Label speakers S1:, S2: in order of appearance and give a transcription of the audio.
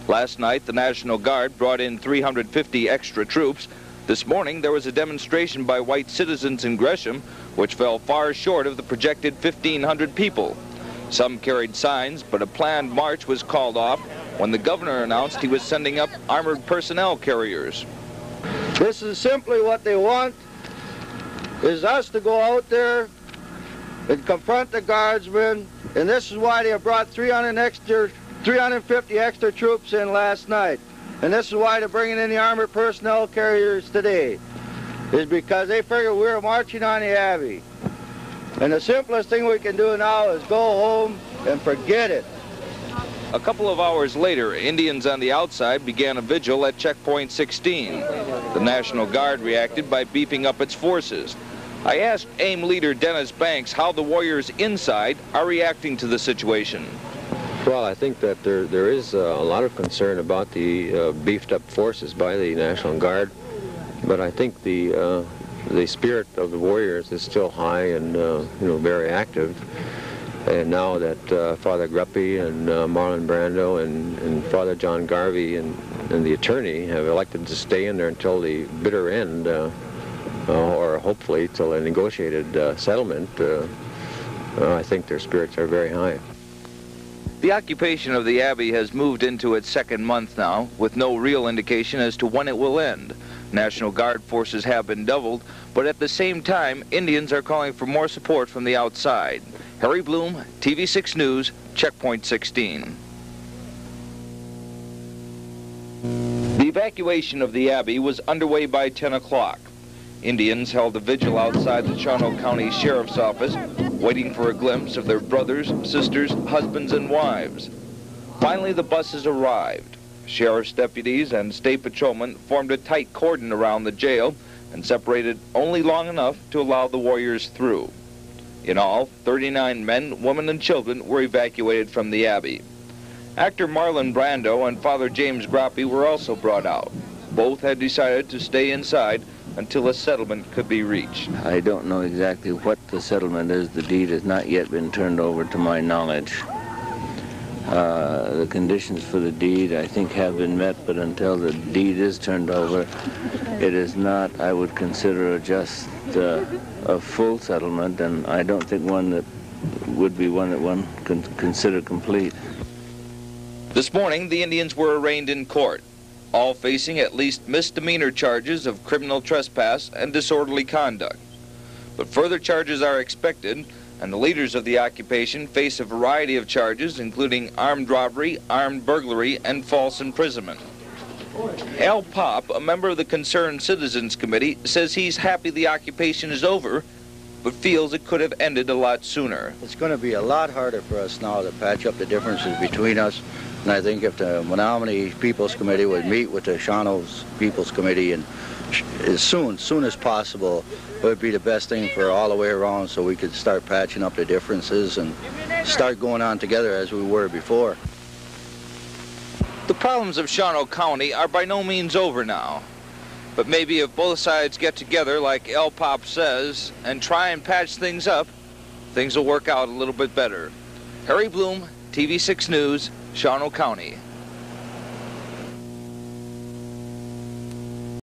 S1: Last night, the National Guard brought in 350 extra troops. This morning, there was a demonstration by white citizens in Gresham, which fell far short of the projected 1,500 people. Some carried signs, but a planned march was called off when the governor announced he was sending up armored personnel carriers.
S2: This is simply what they want, is us to go out there and confront the guardsmen, and this is why they have brought 350 extra troops in last night. And this is why they're bringing in the armored personnel carriers today, is because they figure we're marching on the Abbey. And the simplest thing we can do now is go home and forget it.
S1: A couple of hours later, Indians on the outside began a vigil at Checkpoint 16. The National Guard reacted by beefing up its forces. I asked AIM leader Dennis Banks how the warriors inside are reacting to the situation.
S3: Well, I think that there is a lot of concern about the beefed up forces by the National Guard, but I think the spirit of the warriors is still high and very active. And now that Father Gruppy and Marlon Brando and Father John Garvey and the attorney have elected to stay in there until the bitter end, or hopefully till a negotiated settlement, I think their spirits are very high.
S1: The occupation of the Abbey has moved into its second month now, with no real indication as to when it will end. National Guard forces have been doubled, but at the same time, Indians are calling for more support from the outside. Harry Bloom, TV6 News, Checkpoint 16. The evacuation of the Abbey was underway by 10 o'clock. Indians held a vigil outside the Shawano County Sheriff's Office, waiting for a glimpse of their brothers, sisters, husbands, and wives. Finally, the buses arrived. Sheriff's deputies and state patrolmen formed a tight cordon around the jail and separated only long enough to allow the warriors through. In all, 39 men, women, and children were evacuated from the Abbey. Actor Marlon Brando and Father James Gruppy were also brought out. Both had decided to stay inside until a settlement could be reached.
S4: I don't know exactly what the settlement is. The deed has not yet been turned over to my knowledge. The conditions for the deed, I think, have been met, but until the deed is turned over, it is not, I would consider, just a full settlement, and I don't think one that would be one that one can consider complete.
S1: This morning, the Indians were arraigned in court, all facing at least misdemeanor charges of criminal trespass and disorderly conduct. But further charges are expected, and the leaders of the occupation face a variety of charges, including armed robbery, armed burglary, and false imprisonment. Al Popp, a member of the Concerned Citizens Committee, says he's happy the occupation is over, but feels it could have ended a lot sooner.
S2: It's going to be a lot harder for us now to patch up the differences between us. And I think if the Menominee People's Committee would meet with the Shawano's People's Committee and as soon as possible, it would be the best thing for all the way around, so we could start patching up the differences and start going on together as we were before.
S1: The problems of Shawano County are by no means over now. But maybe if both sides get together, like Al Popp says, and try and patch things up, things will work out a little bit better. Harry Bloom, TV6 News, Shawano County.